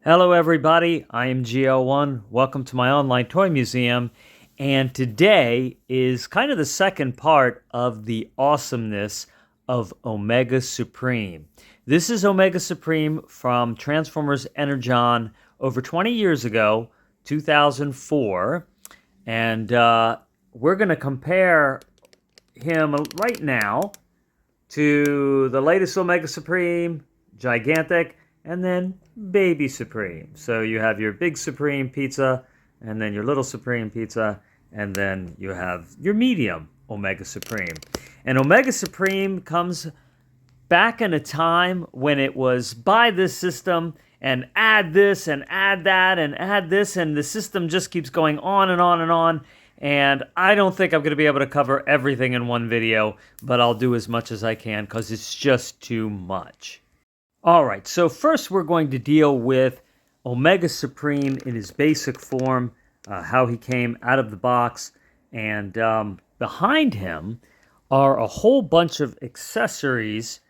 Hello everybody, I am GL1. Welcome to my online toy museum. And today is kind of the second part of the awesomeness of Omega Supreme. This is Omega Supreme from Transformers Energon over 20 years ago, 2004. And we're going to compare him right now to the latest Omega Supreme, gigantic, and then baby Supreme. So you have your big Supreme pizza, and then your little Supreme pizza, and then you have your medium Omega Supreme. And Omega Supreme comes back in a time when it was buy this system and add this and add that and add this, and the system just keeps going on and on and on. And I don't think I'm going to be able to cover everything in one video, but I'll do as much as I can because it's just too much. All right, so first we're going to deal with Omega Supreme in his basic form, how he came out of the box, and behind him are a whole bunch of accessories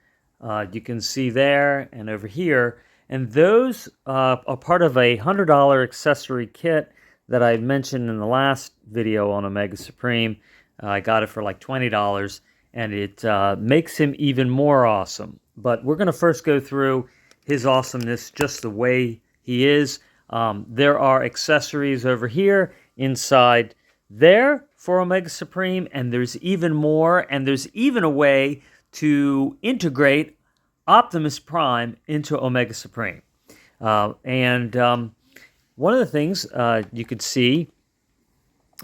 you can see there and over here, and those are part of a $100 accessory kit that I mentioned in the last video on Omega Supreme. I got it for like $20, and it makes him even more awesome. But we're going to first go through his awesomeness just the way he is. There are accessories over here inside there for Omega Supreme, and there's even more, and there's even a way to integrate Optimus Prime into Omega Supreme. One of the things you could see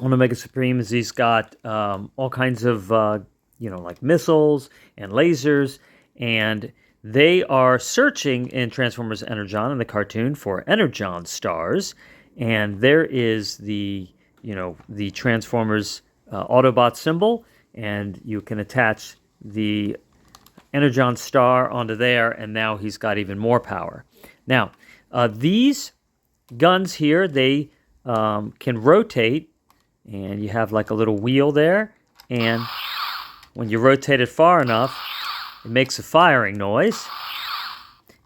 on Omega Supreme is he's got all kinds of, like missiles and lasers, and they are searching in Transformers Energon in the cartoon for Energon stars, and there is the Transformers Autobot symbol, and you can attach the Energon star onto there, and now he's got even more power. Now, these guns here, they can rotate, and you have like a little wheel there, and when you rotate it far enough, it makes a firing noise.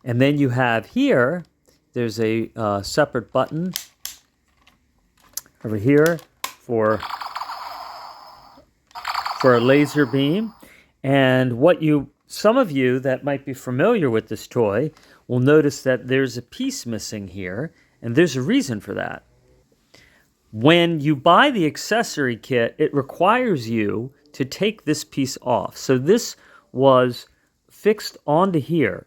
And then you have here, there's a separate button over here for a laser beam. And some of you that might be familiar with this toy will notice that there's a piece missing here, and there's a reason for that. When you buy the accessory kit, it requires you to take this piece off. So this was fixed onto here,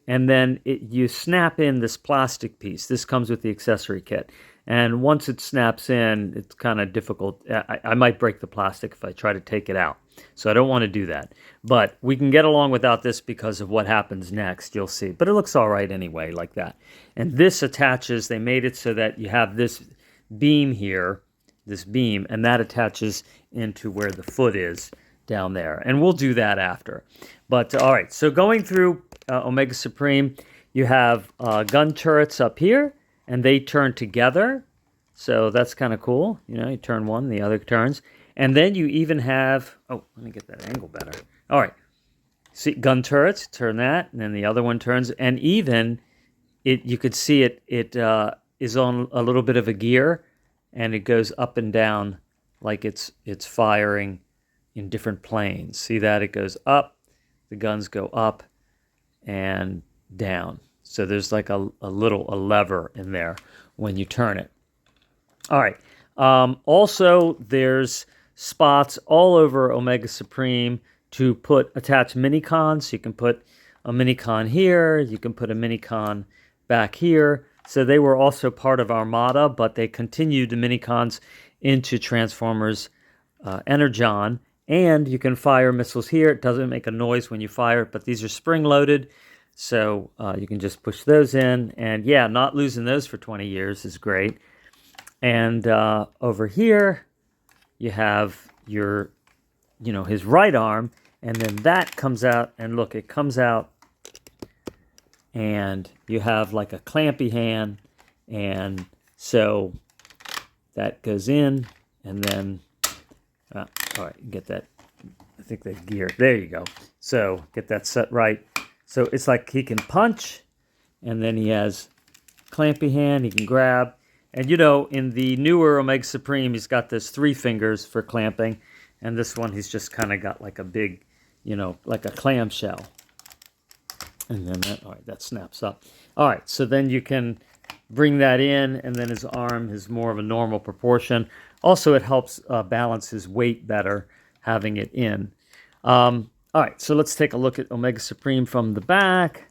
and then you snap in this plastic piece. This comes with the accessory kit. And once it snaps in, it's kind of difficult. I might break the plastic if I try to take it out. So I don't want to do that. But we can get along without this because of what happens next, you'll see. But it looks all right anyway, like that. And this attaches, they made it so that you have this beam here, and that attaches into where the foot is down there. And we'll do that after. But all right, so going through Omega Supreme, you have gun turrets up here, and they turn together. So that's kind of cool. You turn one, the other turns. And then you even have, let me get that angle better. All right, see, gun turrets, turn that, and then the other one turns. And even, you could see it is on a little bit of a gear, and it goes up and down like it's firing in different planes. See that? It goes up, the guns go up and down. So there's like a lever in there when you turn it. All right. Also, there's spots all over Omega Supreme to attach mini-cons. You can put a mini-con here. You can put a mini-con back here. So they were also part of Armada, but they continued the mini-cons into Transformers Energon. And you can fire missiles here. It doesn't make a noise when you fire it, but these are spring-loaded. So you can just push those in. And yeah, not losing those for 20 years is great. And over here, you have his right arm. And then that comes out. And look, it comes out. And you have like a clampy hand. And so that goes in. And then, all right, get that. I think the gear. There you go. So get that set right. So it's like he can punch, and then he has clampy hand. He can grab. And you know, in the newer Omega Supreme, he's got those 3 fingers for clamping. And this one, he's just kind of got like a big, you know, like a clamshell. And then that, all right, that snaps up. All right, so then you can bring that in, and then his arm is more of a normal proportion. Also, it helps balance his weight better having it in. All right, so let's take a look at Omega Supreme from the back.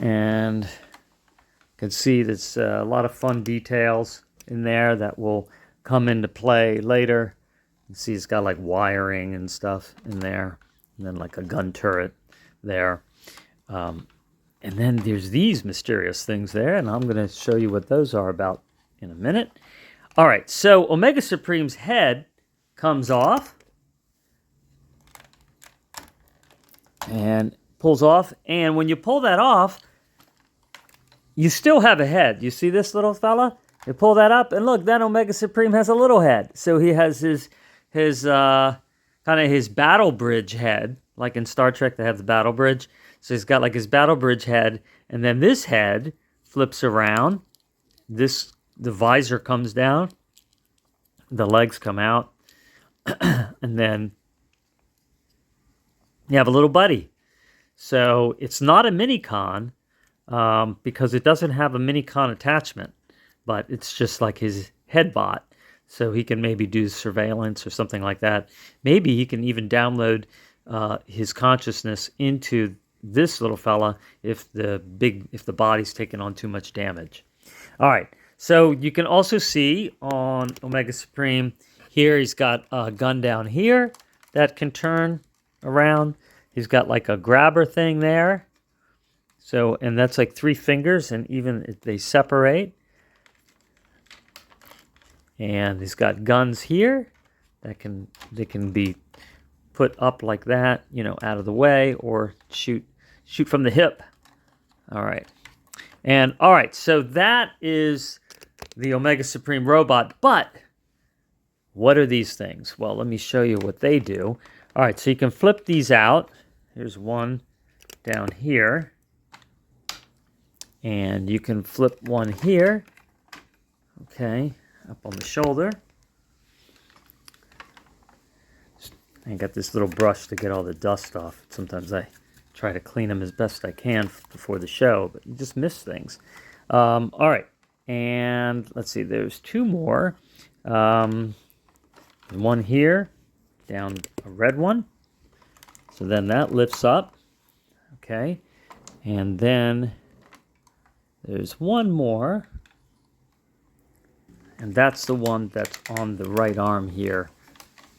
And you can see there's a lot of fun details in there that will come into play later. You see it's got like wiring and stuff in there, and then like a gun turret there. And then there's these mysterious things there, and I'm going to show you what those are about in a minute. All right, so Omega Supreme's head comes off and pulls off, and when you pull that off, you still have a head. You see this little fella? You pull that up, and look, that Omega Supreme has a little head. So he has his kind of his battle bridge head, like in Star Trek they have the battle bridge. So he's got like his battle bridge head, and then this head flips around. The visor comes down, the legs come out, and then you have a little buddy. So it's not a mini-con because it doesn't have a mini-con attachment, but it's just like his head bot. So he can maybe do surveillance or something like that. Maybe he can even download his consciousness into this little fella if the body's taking on too much damage. All right, so you can also see on Omega Supreme here, he's got a gun down here that can turn around. He's got like a grabber thing there. So, and that's like 3 fingers, and even if they separate. And he's got guns here they can be put up like that, you know, out of the way, or shoot from the hip. All right. And all right, so that is the Omega Supreme robot, but what are these things? Well, let me show you what they do. All right, so you can flip these out. Here's one down here. And you can flip one here. Okay, up on the shoulder. I got this little brush to get all the dust off. Sometimes I try to clean them as best I can before the show, but you just miss things. All right, and let's see, there's 2 more. One here, down a red one. So then that lifts up, okay. And then there's one more, and that's the one that's on the right arm here.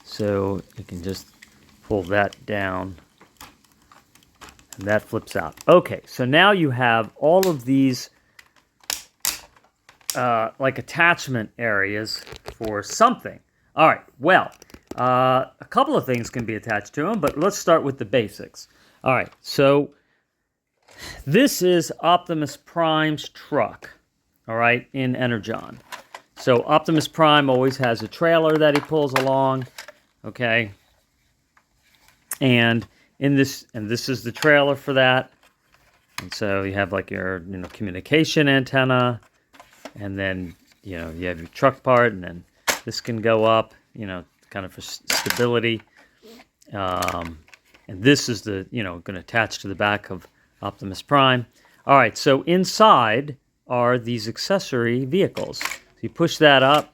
So you can just pull that down, and that flips out. Okay, so now you have all of these like attachment areas for something. All right, well, a couple of things can be attached to them, but let's start with the basics. All right, so this is Optimus Prime's truck, all right, in Energon. So Optimus Prime always has a trailer that he pulls along. Okay, and this is the trailer for that. And so you have like your communication antenna, and then you have your truck part, and then this can go up, kind of for stability. And this is the going to attach to the back of Optimus Prime. All right, so inside are these accessory vehicles. So you push that up,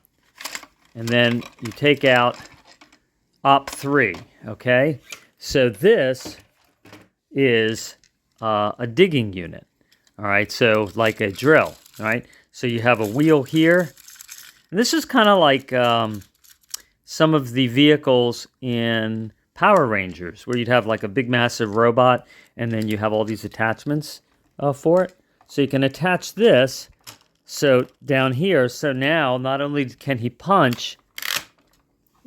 and then you take out Op3, okay? So this is a digging unit, all right? So like a drill, all right? So you have a wheel here. And this is kind of like some of the vehicles in Power Rangers, where you'd have like a big massive robot, and then you have all these attachments for it. So you can attach this, so down here, so now not only can he punch,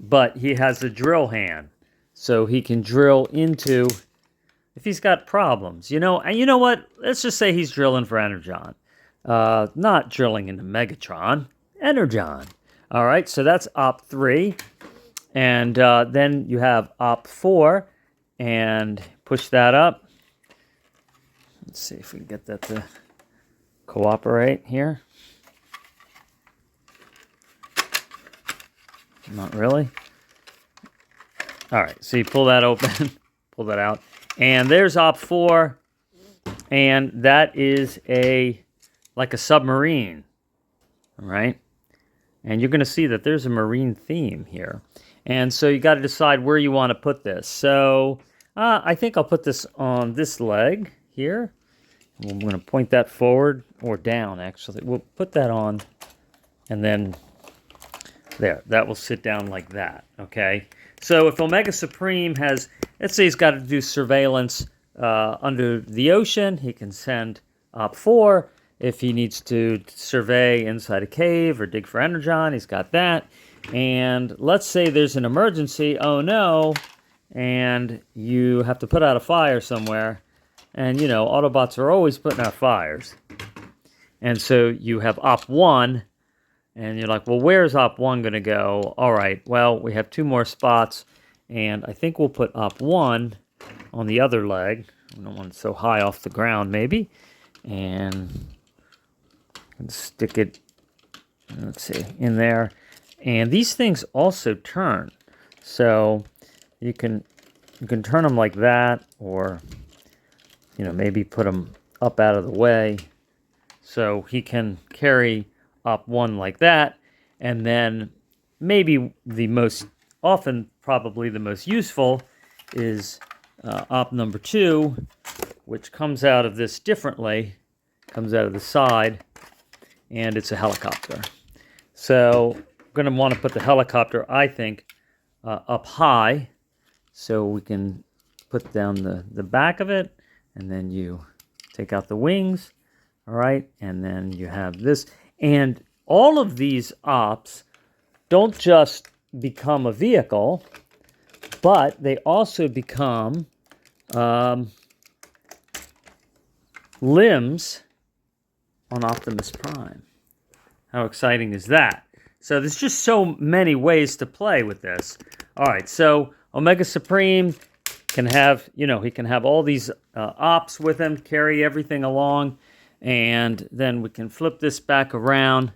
but he has a drill hand, so he can drill into, if he's got problems, and you know what? Let's just say he's drilling for Energon, not drilling into Megatron, Energon. All right, so that's Op3, and then you have Op4, and push that up. Let's see if we can get that to cooperate here. Not really. All right, so you pull that open, pull that out, and there's op 4, and that is like a submarine, all right? And you're going to see that there's a marine theme here. And so you got to decide where you want to put this. So I think I'll put this on this leg here. I'm going to point that forward or down, actually. We'll put that on, and then there. That will sit down like that, okay? So if Omega Supreme has, let's say he's got to do surveillance under the ocean, he can send Op 4. If he needs to survey inside a cave or dig for Energon, he's got that. And let's say there's an emergency, oh no, and you have to put out a fire somewhere. And, you know, Autobots are always putting out fires. And so you have Op 1, and you're like, well, where's Op 1 going to go? All right, well, we have 2 more spots, and I think we'll put Op 1 on the other leg. We don't want it so high off the ground, maybe. And stick it, let's see, in there. And these things also turn. So you can turn them like that, or, you know, maybe put them up out of the way. So he can carry Op 1 like that, and then maybe the most often, probably the most useful, is Op number 2, which comes out of this differently, comes out of the side, and it's a helicopter. So we're going to want to put the helicopter, I think, up high, so we can put down the back of it, and then you take out the wings, all right, and then you have this. And all of these ops don't just become a vehicle, but they also become limbs on Optimus Prime. How exciting is that? So there's just so many ways to play with this. All right, so Omega Supreme can have, you know, he can have all these ops with him, carry everything along, and then we can flip this back around,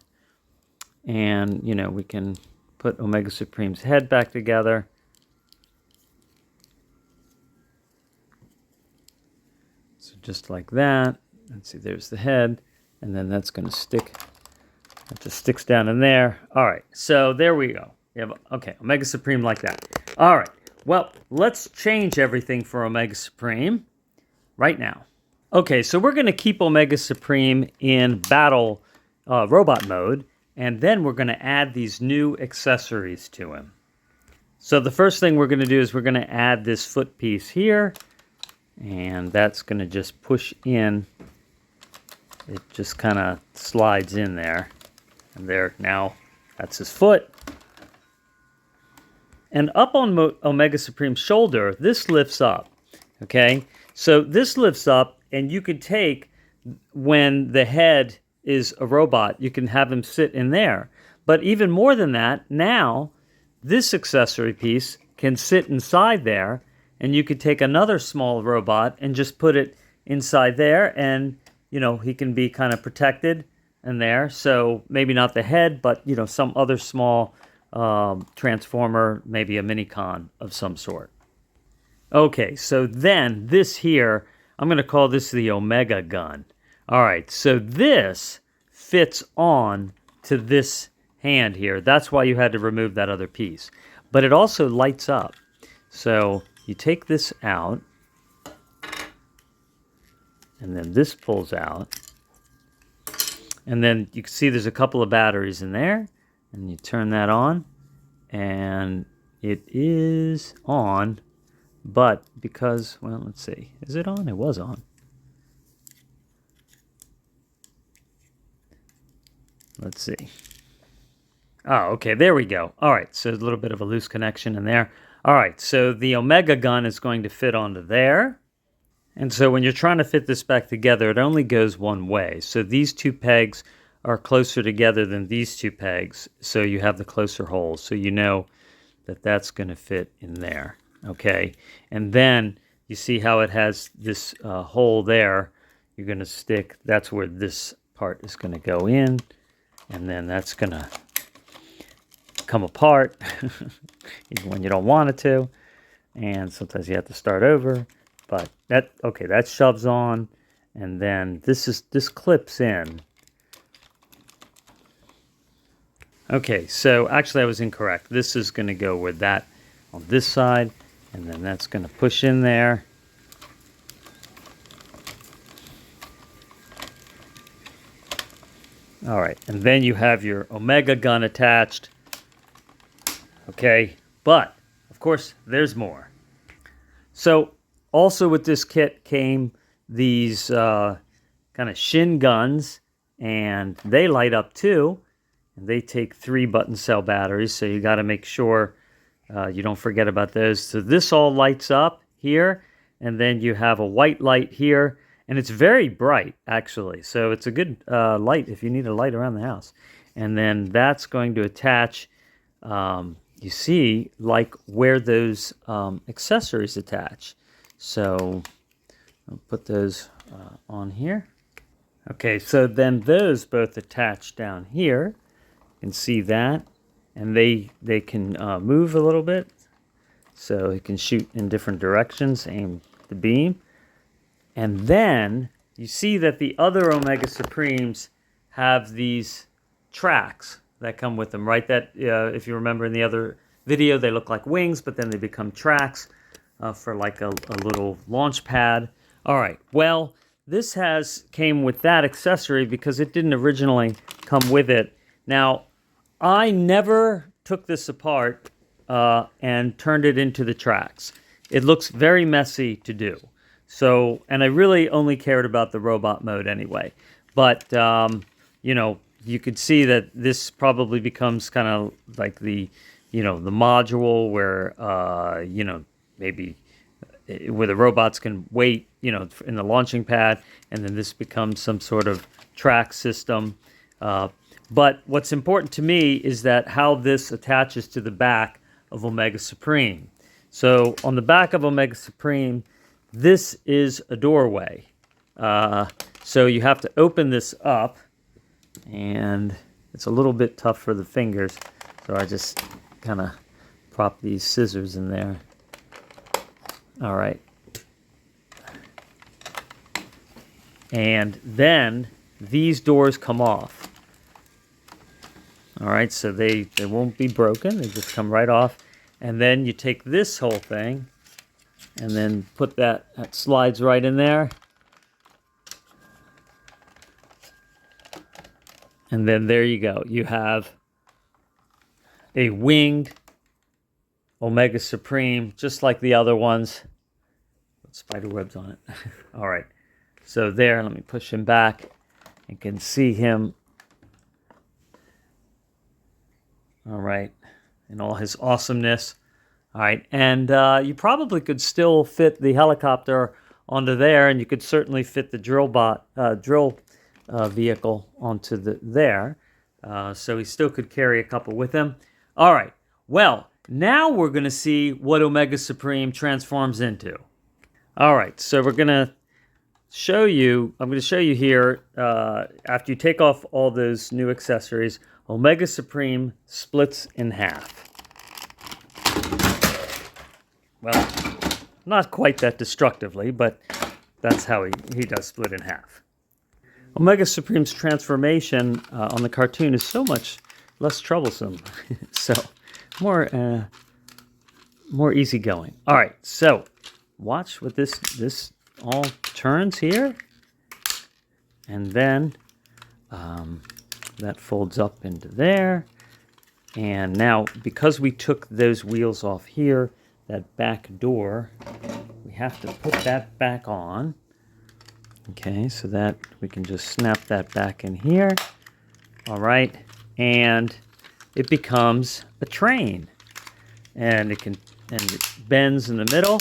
and, you know, we can put Omega Supreme's head back together. So just like that. Let's see, there's the head, and then that's going to stick. That just sticks down in there. All right, so there we go. You have, okay, Omega Supreme like that. All right, well, let's change everything for Omega Supreme right now. Okay, so we're going to keep Omega Supreme in battle robot mode, and then we're going to add these new accessories to him. So the first thing we're going to do is we're going to add this foot piece here, and that's going to just push in. It just kind of slides in there. And there, now, that's his foot. And up on Omega Supreme's shoulder, this lifts up, okay? So this lifts up, and you could take, when the head is a robot, you can have him sit in there. But even more than that, now, this accessory piece can sit inside there, and you could take another small robot and just put it inside there, and, you know, he can be kind of protected in there. So maybe not the head, but, you know, some other small transformer, maybe a mini-con of some sort. Okay, so then this here, I'm going to call this the Omega gun. All right, so this fits on to this hand here. That's why you had to remove that other piece. But it also lights up. So you take this out, and then this pulls out. And then you can see there's a couple of batteries in there, and you turn that on, and it is on, but because, well, let's see, is it on? It was on. Let's see. Oh, okay, there we go. All right, so a little bit of a loose connection in there. All right, so the Omega gun is going to fit onto there. And so when you're trying to fit this back together, it only goes one way. So these 2 pegs are closer together than these 2 pegs, so you have the closer holes. So you know that that's going to fit in there, okay? And then you see how it has this hole there. You're going to stick, that's where this part is going to go in, and then that's going to come apart even when you don't want it to, and sometimes you have to start over. But that shoves on, and then this clips in. Okay, so actually I was incorrect. This is going to go with that on this side, and then that's going to push in there. All right, and then you have your Omega gun attached. Okay, but of course there's more. So also with this kit came these kind of shin guns, and they light up too, and they take 3 button cell batteries, so you got to make sure you don't forget about those. So this all lights up here, and then you have a white light here. And it's very bright, actually. So it's a good light if you need a light around the house. And then that's going to attach, you see, like where those accessories attach. So I'll put those on here. Okay, so then those both attach down here. You can see that. And they can move a little bit. So it can shoot in different directions, aim the beam. And then you see that the other Omega Supremes have these tracks that come with them, right? That, if you remember in the other video, they look like wings, but then they become tracks for like a little launch pad. All right, well, this came with that accessory because it didn't originally come with it. Now, I never took this apart and turned it into the tracks. It looks very messy to do. So, and I really only cared about the robot mode anyway. But, you know, you could see that this probably becomes kind of like the module where, maybe where the robots can wait, in the launching pad, and then this becomes some sort of track system. But what's important to me is that how this attaches to the back of Omega Supreme. So on the back of Omega Supreme, this is a doorway. So you have to open this up, and it's a little bit tough for the fingers. So I just kind of prop these scissors in there. All right. And then these doors come off. All right, so they won't be broken. They just come right off. And then you take this whole thing and then put that slides right in there. And then there you go. You have a winged Omega Supreme, just like the other ones. With spider webs on it. All right. So there, let me push him back. You can see him. All right. In all his awesomeness. All right, and you probably could still fit the helicopter onto there, and you could certainly fit the drill vehicle onto there. So he still could carry a couple with him. All right, well, now we're going to see what Omega Supreme transforms into. All right, so we're going to show you, I'm going to show you here, after you take off all those new accessories, Omega Supreme splits in half. Well, not quite that destructively, but that's how he does split in half. Omega Supreme's transformation on the cartoon is so much less troublesome. So, more easygoing. All right, so watch what this all turns here. And then that folds up into there. And now, because we took those wheels off here, that back door, we have to put that back on. Okay, so that we can just snap that back in here. All right, and it becomes a train, and it bends in the middle.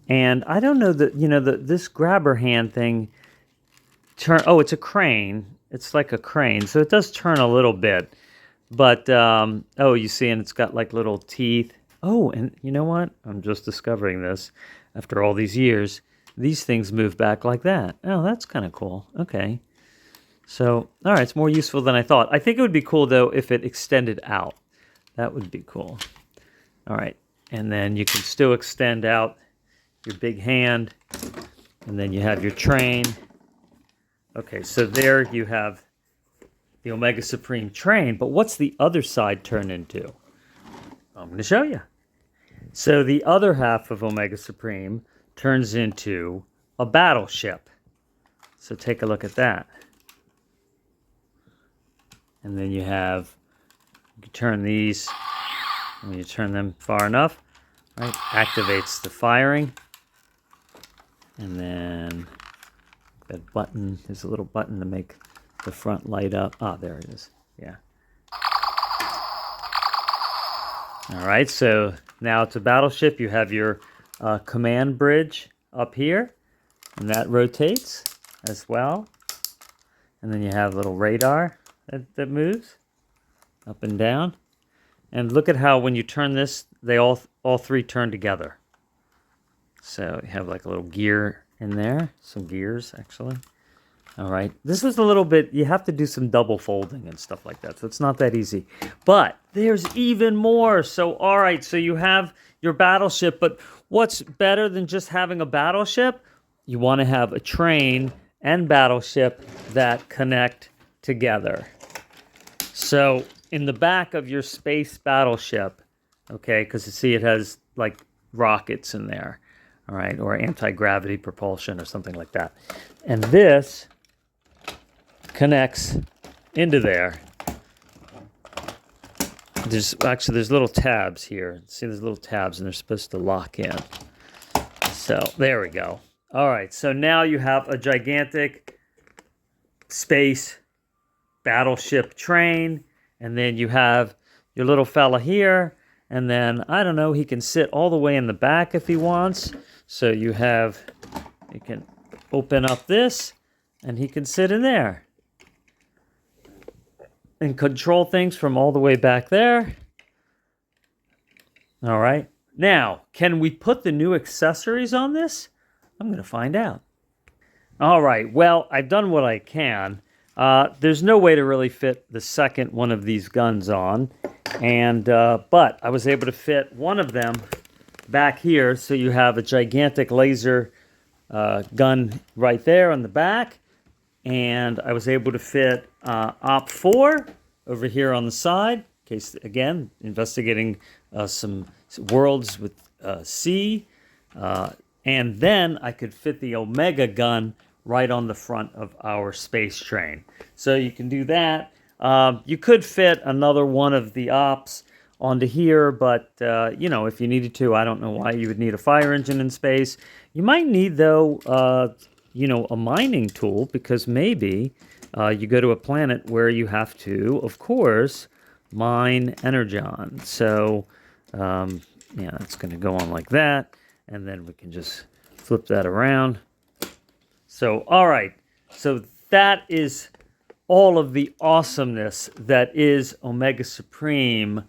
And I don't know that this grabber hand thing it's a crane. It's like a crane, so it does turn a little bit. But, you see, and it's got like little teeth. Oh, and you know what? I'm just discovering this after all these years. these things move back like that. Oh, that's kind of cool. Okay. So, all right, it's more useful than I thought. I think it would be cool, though, if it extended out. That would be cool. All right. And then you can still extend out your big hand. And then you have your train. Okay, so there you have the Omega Supreme train. But what's the other side turn into? I'm going to show you. So the other half of Omega Supreme turns into a battleship. So take a look at that. And then you can turn these, when you turn them far enough, right, activates the firing. And then that button, there's a little button to make the front light up. Ah, there it is. Yeah. All right, so now it's a battleship. You have your command bridge up here, and that rotates as well. And then you have a little radar that moves up and down. And look at how when you turn this, they all three turn together. So you have like a little gear in there, some gears actually. All right, this is a little bit, you have to do some double folding and stuff like that, so it's not that easy. But there's even more. So, all right, so you have your battleship, but what's better than just having a battleship? You want to have a train and battleship that connect together. So in the back of your space battleship, okay, because you see it has like rockets in there, all right, or anti-gravity propulsion or something like that. And this connects into there. There's little tabs here. See, there's little tabs, and they're supposed to lock in. So there we go. All right, so now you have a gigantic space battleship train, and then you have your little fella here, and then, I don't know, he can sit all the way in the back if he wants. So you can open up this, and he can sit in there and control things from all the way back there. All right. Now, can we put the new accessories on this? I'm going to find out. All right. Well, I've done what I can. There's no way to really fit the second one of these guns on. But I was able to fit one of them back here. So you have a gigantic laser gun right there on the back. And I was able to fit Op4 over here on the side. In case, again, investigating some worlds with C. And then I could fit the Omega gun right on the front of our space train. So you can do that. You could fit another one of the ops onto here, but, if you needed to, I don't know why you would need a fire engine in space. You might need, though, a mining tool, because maybe you go to a planet where you have to, of course, mine Energon. So, it's going to go on like that, and then we can just flip that around. So, all right. So that is all of the awesomeness that is Omega Supreme,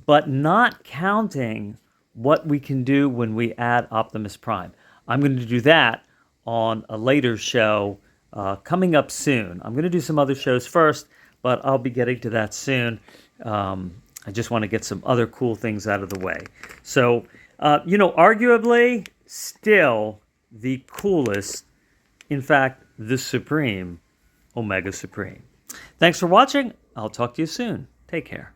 but not counting what we can do when we add Optimus Prime. I'm going to do that on a later show coming up soon. I'm going to do some other shows first, but I'll be getting to that soon. I just want to get some other cool things out of the way. So, arguably, still the coolest, in fact, the Supreme, Omega Supreme. Thanks for watching. I'll talk to you soon. Take care.